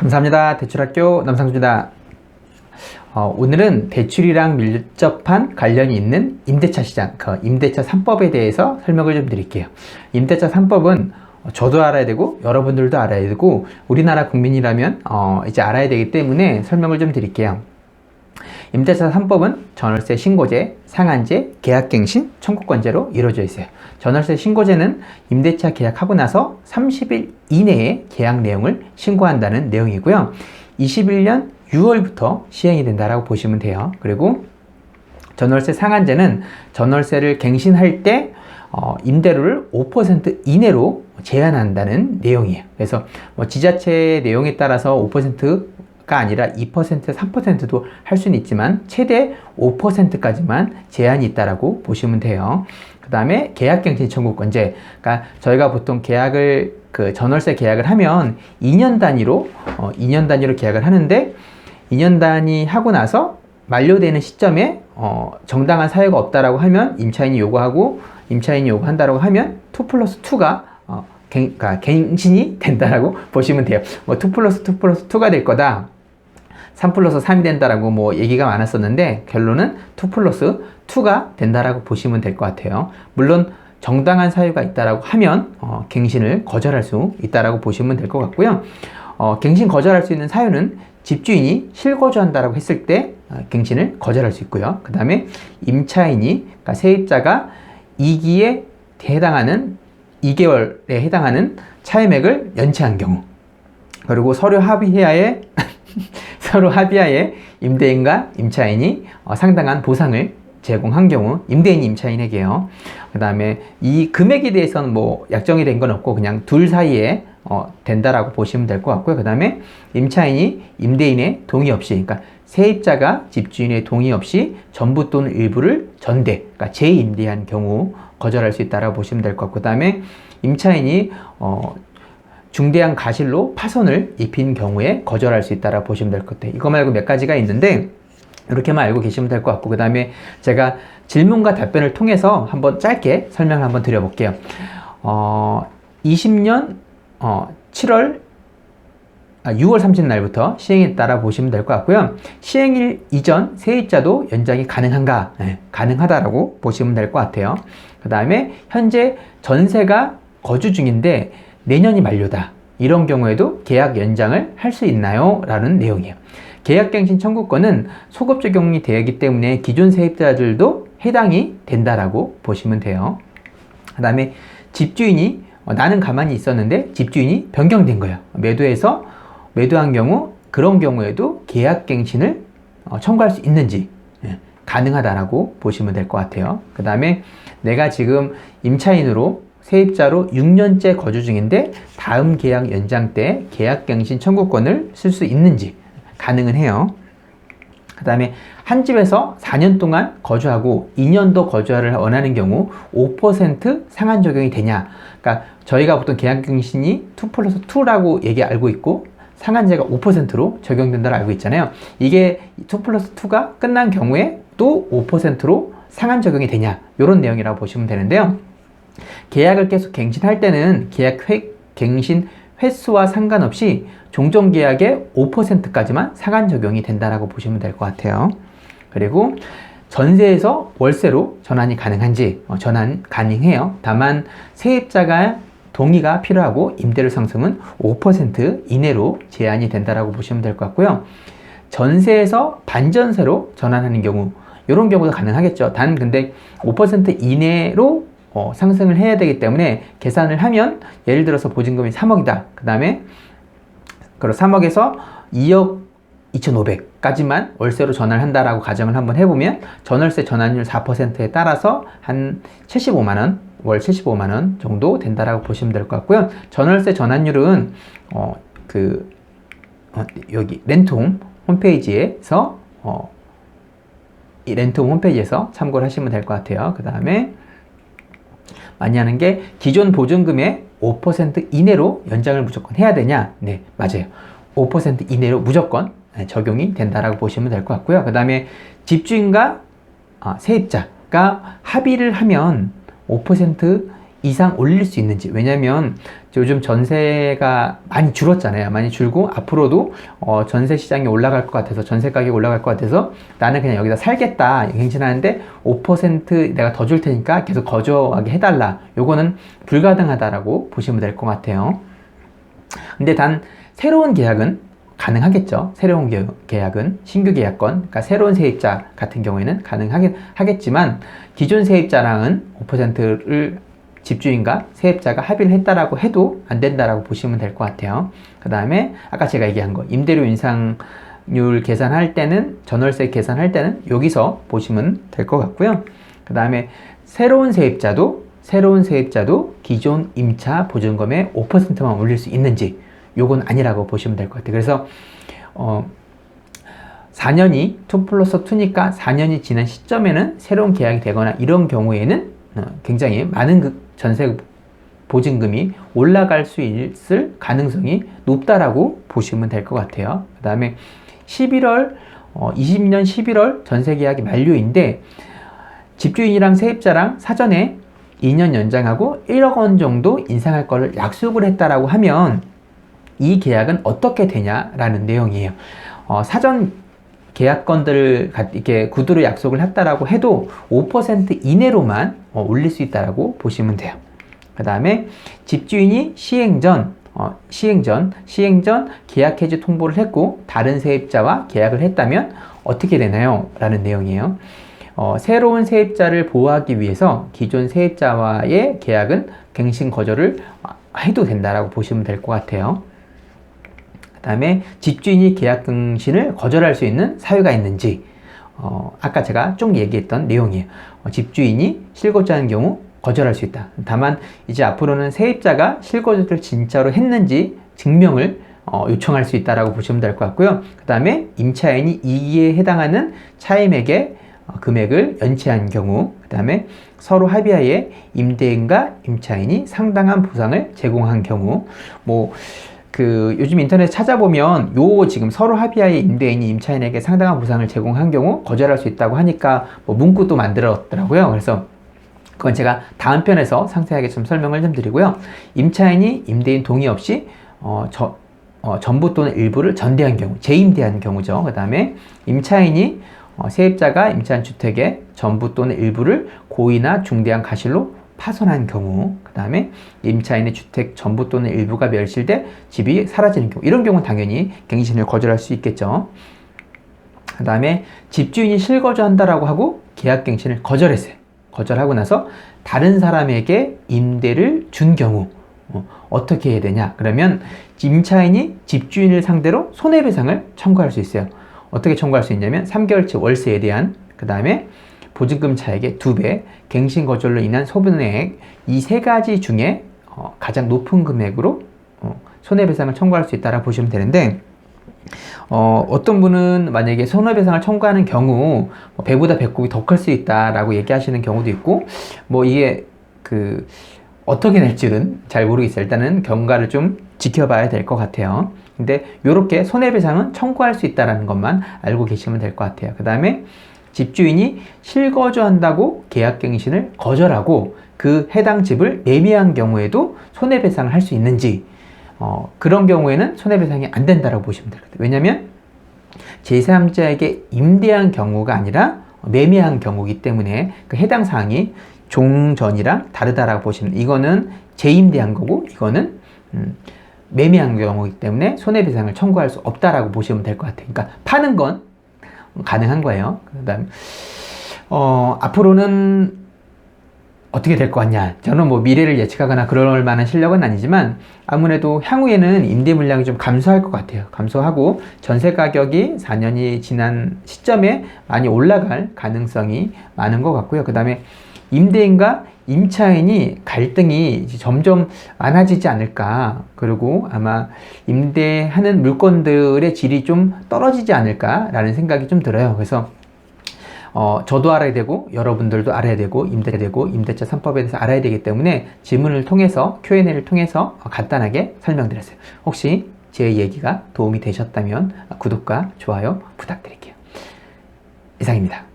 감사합니다. 대출학교 남상수입니다. 오늘은 대출이랑 밀접한 관련이 있는 임대차 시장, 임대차 3법에 대해서 설명을 좀 드릴게요. 임대차 3법은 저도 알아야 되고 여러분들도 알아야 되고 우리나라 국민이라면 이제 알아야 되기 때문에 설명을 좀 드릴게요. 임대차 3법은 전월세 신고제, 상한제, 계약갱신, 청구권제로 이루어져 있어요. 전월세 신고제는 임대차 계약하고 나서 30일 이내에 계약 내용을 신고한다는 내용이고요. 21년 6월부터 시행이 된다라고 보시면 돼요. 그리고 전월세 상한제는 전월세를 갱신할 때 임대료를 5% 이내로 제한한다는 내용이에요. 그래서 지자체 내용에 따라서 5%가 아니라 2%, 3%도 할 수는 있지만 최대 5%까지만 제한이 있다라고 보시면 돼요. 그 다음에 계약갱신 청구권제. 그러니까 저희가 보통 계약을 전월세 계약을 하면 2년 단위로 계약을 하는데 2년 단위 하고 나서 만료되는 시점에 정당한 사유가 없다라고 하면 임차인이 요구한다라고 하면 2+2가 갱신이 된다라고 보시면 돼요. 2+2+2가 될 거다. 3+3이 된다라고 얘기가 많았었는데 결론은 2+2가 된다라고 보시면 될 것 같아요. 물론 정당한 사유가 있다라고 하면 갱신을 거절할 수 있다라고 보시면 될 것 같고요. 갱신 거절할 수 있는 사유는 집주인이 실거주한다라고 했을 때 갱신을 거절할 수 있고요. 그 다음에 임차인이, 그러니까 세입자가 2기에 해당하는 2개월에 해당하는 차임액을 연체한 경우, 그리고 서로 합의하에 임대인과 임차인이 상당한 보상을 제공한 경우, 임대인이 임차인에게요. 그 다음에 이 금액에 대해서는 약정이 된 건 없고 그냥 둘 사이에 된다라고 보시면 될 것 같고요. 그 다음에 임차인이 임대인의 동의 없이, 그러니까 세입자가 집주인의 동의 없이 전부 또는 일부를 전대, 그러니까 재임대한 경우 거절할 수 있다라고 보시면 될 것 같고, 그 다음에 임차인이 중대한 가실로 파손을 입힌 경우에 거절할 수 있다라고 보시면 될 것 같아요. 이거 말고 몇 가지가 있는데 이렇게만 알고 계시면 될 것 같고, 그 다음에 제가 질문과 답변을 통해서 한번 짧게 설명을 한번 드려볼게요. 20년 6월 30일 날부터 시행에 따라 보시면 될 것 같고요. 시행일 이전 세입자도 연장이 가능한가? 네, 가능하다라고 보시면 될 것 같아요. 그 다음에 현재 전세가 거주 중인데 내년이 만료다. 이런 경우에도 계약 연장을 할 수 있나요? 라는 내용이에요. 계약갱신 청구권은 소급 적용이 되기 때문에 기존 세입자들도 해당이 된다라고 보시면 돼요. 그 다음에 집주인이 나는 가만히 있었는데 집주인이 변경된 거예요. 매도한 경우, 그런 경우에도 계약갱신을 청구할 수 있는지 가능하다라고 보시면 될 것 같아요. 그 다음에 내가 지금 임차인으로 세입자로 6년째 거주 중인데 다음 계약 연장 때 계약갱신 청구권을 쓸 수 있는지 가능은 해요. 그 다음에 한 집에서 4년 동안 거주하고 2년 더 거주를 원하는 경우 5% 상한 적용이 되냐. 그러니까 저희가 보통 계약갱신이 2+2라고 알고 있고 상한제가 5%로 적용된다고 알고 있잖아요. 이게 2+2가 끝난 경우에 또 5%로 상한 적용이 되냐. 이런 내용이라고 보시면 되는데요. 계약을 계속 갱신할 때는 갱신 횟수와 상관없이 종전 계약의 5%까지만 상한 적용이 된다라고 보시면 될 것 같아요. 그리고 전세에서 월세로 전환이 가능한지 전환 가능해요. 다만 세입자가 동의가 필요하고 임대료 상승은 5% 이내로 제한이 된다라고 보시면 될 것 같고요. 전세에서 반전세로 전환하는 경우, 이런 경우도 가능하겠죠. 단 근데 5% 이내로 상승을 해야 되기 때문에 계산을 하면 예를 들어서 보증금이 3억이다. 그 다음에 3억에서 2억 2,500까지만 월세로 전환을 한다라고 가정을 한번 해보면 전월세 전환율 4%에 따라서 한 75만원, 월 75만원 정도 된다라고 보시면 될 것 같고요. 전월세 전환율은 여기 렌트홈 홈페이지에서 이 렌트홈 홈페이지에서 참고를 하시면 될 것 같아요. 그 다음에 많이 하는 게 기존 보증금의 5% 이내로 연장을 무조건 해야 되냐? 네, 맞아요. 5% 이내로 무조건 적용이 된다라고 보시면 될 것 같고요. 그 다음에 집주인과 세입자가 합의를 하면 5% 이상 올릴 수 있는지. 왜냐면 요즘 전세가 많이 줄었잖아요. 많이 줄고 앞으로도 전세 시장이 올라갈 것 같아서, 전세 가격이 올라갈 것 같아서 나는 그냥 여기다 살겠다 갱신하는데 5% 내가 더 줄 테니까 계속 거주하게 해달라. 요거는 불가능하다라고 보시면 될 것 같아요. 근데 단 새로운 계약은 가능하겠죠. 새로운 계약은 신규 계약권, 그러니까 새로운 세입자 같은 경우에는 가능하겠지만 기존 세입자랑은 5%를 집주인과 세입자가 합의를 했다라고 해도 안 된다라고 보시면 될 것 같아요. 그 다음에 아까 제가 얘기한 거 임대료 인상률 계산할 때는, 전월세 계산할 때는 여기서 보시면 될 것 같고요. 그 다음에 새로운 세입자도 기존 임차 보증금의 5%만 올릴 수 있는지, 요건 아니라고 보시면 될 것 같아요. 그래서 4년이 2+2니까 4년이 지난 시점에는 새로운 계약이 되거나 이런 경우에는 굉장히 많은 전세 보증금이 올라갈 수 있을 가능성이 높다라고 보시면 될 것 같아요. 그 다음에 20년 11월 전세 계약이 만료인데 집주인이랑 세입자랑 사전에 2년 연장하고 1억 원 정도 인상할 거를 약속을 했다라고 하면 이 계약은 어떻게 되냐라는 내용이에요. 사전 계약건들을 이렇게 구두로 약속을 했다라고 해도 5% 이내로만 올릴 수 있다라고 보시면 돼요. 그 다음에 집주인이 시행 전 계약 해지 통보를 했고 다른 세입자와 계약을 했다면 어떻게 되나요? 라는 내용이에요. 새로운 세입자를 보호하기 위해서 기존 세입자와의 계약은 갱신 거절을 해도 된다라고 보시면 될 것 같아요. 그 다음에 집주인이 계약 갱신을 거절할 수 있는 사유가 있는지, 아까 제가 쭉 얘기했던 내용이에요. 집주인이 실거주하는 경우 거절할 수 있다. 다만 이제 앞으로는 세입자가 실거주를 진짜로 했는지 증명을 요청할 수 있다라고 보시면 될 것 같고요. 그 다음에 임차인이 이에 해당하는 차임액의 금액을 연체한 경우, 그 다음에 서로 합의하에 임대인과 임차인이 상당한 보상을 제공한 경우, 요즘 인터넷 찾아보면 지금 서로 합의하에 임대인이 임차인에게 상당한 보상을 제공한 경우 거절할 수 있다고 하니까 문구도 만들었더라고요. 그래서 그건 제가 다음 편에서 상세하게 좀 설명을 좀 드리고요. 임차인이 임대인 동의 없이 전부 또는 일부를 전대한 경우, 재임대한 경우죠. 그 다음에 임차인이 세입자가 임차한 주택의 전부 또는 일부를 고의나 중대한 과실로 파손한 경우, 그 다음에 임차인의 주택 전부 또는 일부가 멸실돼 집이 사라지는 경우, 이런 경우는 당연히 갱신을 거절할 수 있겠죠. 그 다음에 집주인이 실거주한다라고 하고 계약 갱신을 거절했어요. 거절하고 나서 다른 사람에게 임대를 준 경우 어떻게 해야 되냐? 그러면 임차인이 집주인을 상대로 손해배상을 청구할 수 있어요. 어떻게 청구할 수 있냐면 3개월치 월세에 대한, 그 다음에 보증금 차액의 2배, 갱신 거절로 인한 소분액, 이 세 가지 중에 가장 높은 금액으로 손해배상을 청구할 수 있다고 보시면 되는데, 어떤 분은 만약에 손해배상을 청구하는 경우 배보다 배꼽이 더 클 수 있다라고 얘기하시는 경우도 있고, 이게 어떻게 될지는 잘 모르겠어요. 일단은 경과를 좀 지켜봐야 될 것 같아요. 근데 이렇게 손해배상은 청구할 수 있다는 것만 알고 계시면 될 것 같아요. 그 다음에 집주인이 실거주한다고 계약갱신을 거절하고 그 해당 집을 매매한 경우에도 손해배상을 할 수 있는지, 그런 경우에는 손해배상이 안 된다고 보시면 될 것 같아요. 왜냐하면 제3자에게 임대한 경우가 아니라 매매한 경우이기 때문에 그 해당 사항이 종전이랑 다르다라고 보시면, 이거는 재임대한 거고 이거는 매매한 경우이기 때문에 손해배상을 청구할 수 없다라고 보시면 될 것 같아요. 그러니까 파는 건 가능한 거예요. 그다음 앞으로는 어떻게 될 것 같냐? 저는 미래를 예측하거나 그럴 만한 실력은 아니지만 아무래도 향후에는 임대 물량이 좀 감소할 것 같아요. 감소하고 전세 가격이 4년이 지난 시점에 많이 올라갈 가능성이 많은 것 같고요. 그 다음에 임대인과 임차인이 갈등이 점점 많아지지 않을까, 그리고 아마 임대하는 물건들의 질이 좀 떨어지지 않을까라는 생각이 좀 들어요. 그래서 저도 알아야 되고 여러분들도 알아야 되고 임대차 3법에 대해서 알아야 되기 때문에 질문을 통해서 Q&A를 통해서 간단하게 설명드렸어요. 혹시 제 얘기가 도움이 되셨다면 구독과 좋아요 부탁드릴게요. 이상입니다.